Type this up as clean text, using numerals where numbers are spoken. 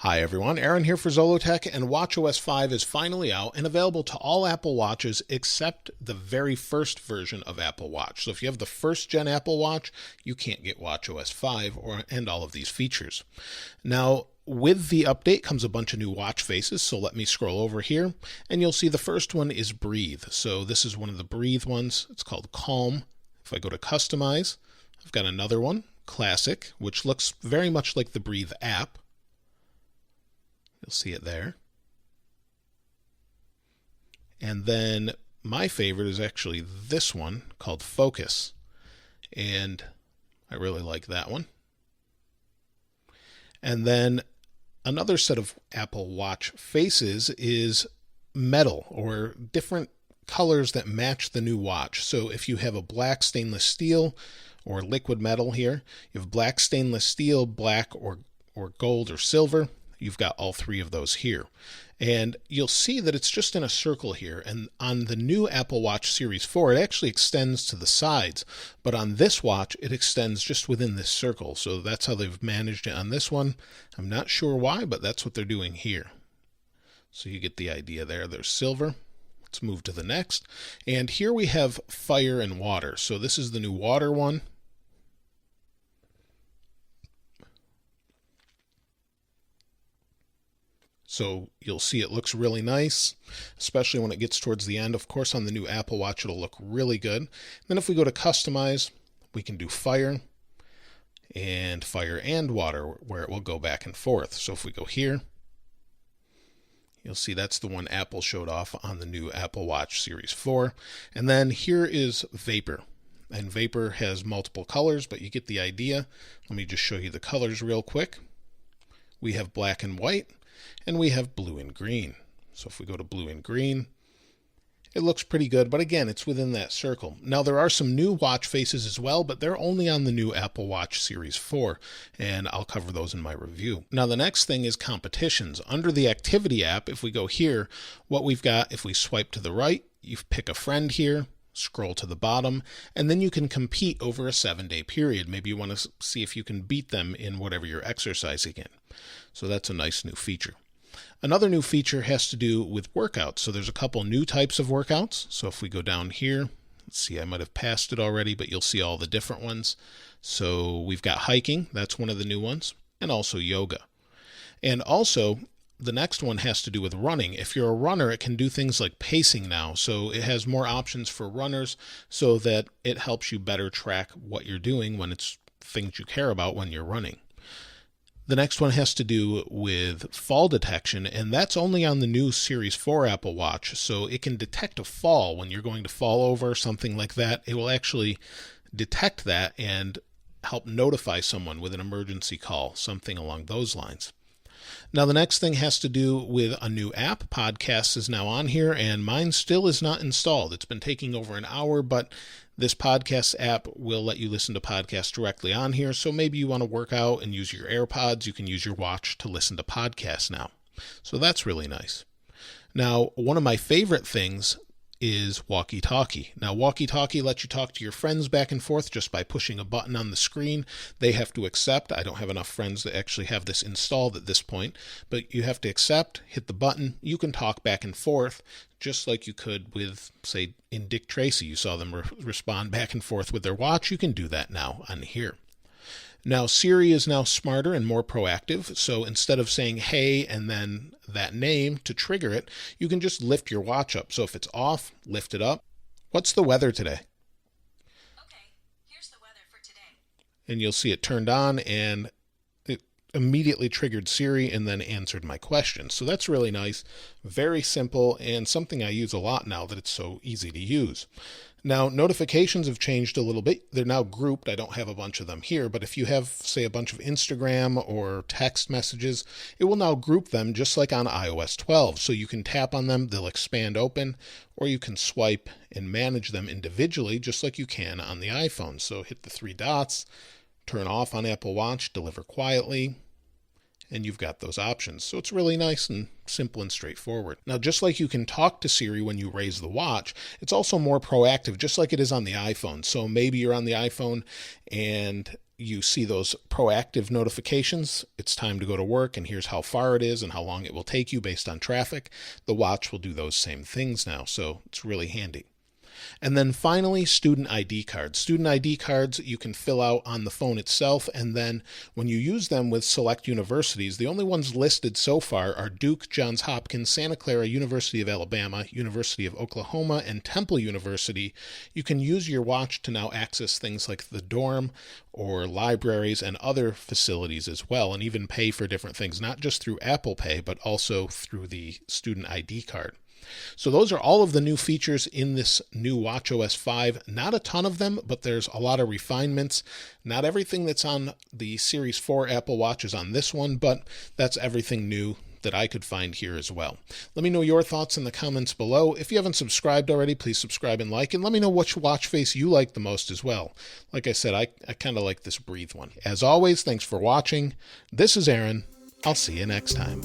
Hi everyone, Aaron here for Zollotech, and watchOS 5 is finally out and available to all Apple Watches except the very first version of Apple Watch. So if you have the first gen Apple Watch, you can't get watchOS 5 and all of these features. Now, with the update comes a bunch of new watch faces, so let me scroll over here, and you'll see the first one is Breathe. So this is one of the Breathe ones. It's called Calm. If I go to Customize, I've got another one, Classic, which looks very much like the Breathe app. You'll see it there. And then my favorite is actually this one called Focus. And I really like that one. And then another set of Apple Watch faces is metal, or different colors that match the new watch. So if you have a black stainless steel or liquid metal here, you have black stainless steel, black or gold or silver. You've got all three of those here. And you'll see that it's just in a circle here. And on the new Apple Watch Series 4, it actually extends to the sides. But on this watch, it extends just within this circle. So that's how they've managed it on this one. I'm not sure why, but that's what they're doing here. So you get the idea there. There's silver. Let's move to the next. And here we have fire and water. So this is the new water one. So you'll see it looks really nice, especially when it gets towards the end. Of course, on the new Apple Watch, it'll look really good. Then if we go to Customize, we can do fire and water, where it will go back and forth. So if we go here, you'll see that's the one Apple showed off on the new Apple Watch Series 4. And then here is Vapor. And Vapor has multiple colors, but you get the idea. Let me just show you the colors real quick. We have black and white. And we have blue and green. So if we go to blue and green, it looks pretty good. But again, it's within that circle. Now, there are some new watch faces as well, but they're only on the new Apple Watch Series 4. And I'll cover those in my review. Now, the next thing is competitions. Under the Activity app, if we go here, what we've got, if we swipe to the right, you pick a friend here. Scroll to the bottom, and then you can compete over a 7-day period. Maybe you want to see if you can beat them in whatever you're exercising in. So that's a nice new feature. Another new feature has to do with workouts. So there's a couple new types of workouts. So if we go down here, let's see, I might have passed it already, but you'll see all the different ones. So we've got hiking, that's one of the new ones, and also yoga. And also, the next one has to do with running. If you're a runner, it can do things like pacing now. So it has more options for runners so that it helps you better track what you're doing when it's things you care about when you're running. The next one has to do with fall detection, and that's only on the new Series 4 Apple Watch. So it can detect a fall when you're going to fall over or something like that. It will actually detect that and help notify someone with an emergency call, something along those lines. Now, the next thing has to do with a new app. Podcasts is now on here, and mine still is not installed. It's been taking over an hour, but this podcast app will let you listen to podcasts directly on here. So maybe you want to work out and use your AirPods. You can use your watch to listen to podcasts now. So that's really nice. Now, one of my favorite things is Walkie Talkie. Now, Walkie Talkie lets you talk to your friends back and forth just by pushing a button on the screen. They have to accept. I don't have enough friends to actually have this installed at this point, but you have to accept, hit the button. You can talk back and forth just like you could with, say, in Dick Tracy. You saw them respond back and forth with their watch. You can do that now on here. Now, Siri is now smarter and more proactive, so instead of saying, hey, and then that name to trigger it, you can just lift your watch up. So if it's off, lift it up. What's the weather today? Okay, here's the weather for today. And you'll see it turned on, and it immediately triggered Siri and then answered my question. So that's really nice, very simple, and something I use a lot now that it's so easy to use. Now, notifications have changed a little bit. They're now grouped. I don't have a bunch of them here, but if you have, say, a bunch of Instagram or text messages, it will now group them just like on iOS 12. So you can tap on them, they'll expand open, or you can swipe and manage them individually just like you can on the iPhone. So hit the 3 dots, turn off on Apple Watch, deliver quietly, and you've got those options. So it's really nice and simple and straightforward. Now, just like you can talk to Siri when you raise the watch, it's also more proactive, just like it is on the iPhone. So maybe you're on the iPhone and you see those proactive notifications. It's time to go to work, and here's how far it is and how long it will take you based on traffic. The watch will do those same things now, so it's really handy. And then finally, student ID cards. Student ID cards you can fill out on the phone itself, and then when you use them with select universities, the only ones listed so far are Duke, Johns Hopkins, Santa Clara, University of Alabama, University of Oklahoma, and Temple University. You can use your watch to now access things like the dorm or libraries and other facilities as well, and even pay for different things, not just through Apple Pay, but also through the student ID card. So those are all of the new features in this new watchOS 5. Not a ton of them, but there's a lot of refinements. Not everything that's on the Series 4 Apple Watch is on this one, but that's everything new that I could find here as well. Let me know your thoughts in the comments below. If you haven't subscribed already, please subscribe and like, and let me know which watch face you like the most as well. Like I said, I kind of like this Breathe one. As always, thanks for watching. This is Aaron. I'll see you next time.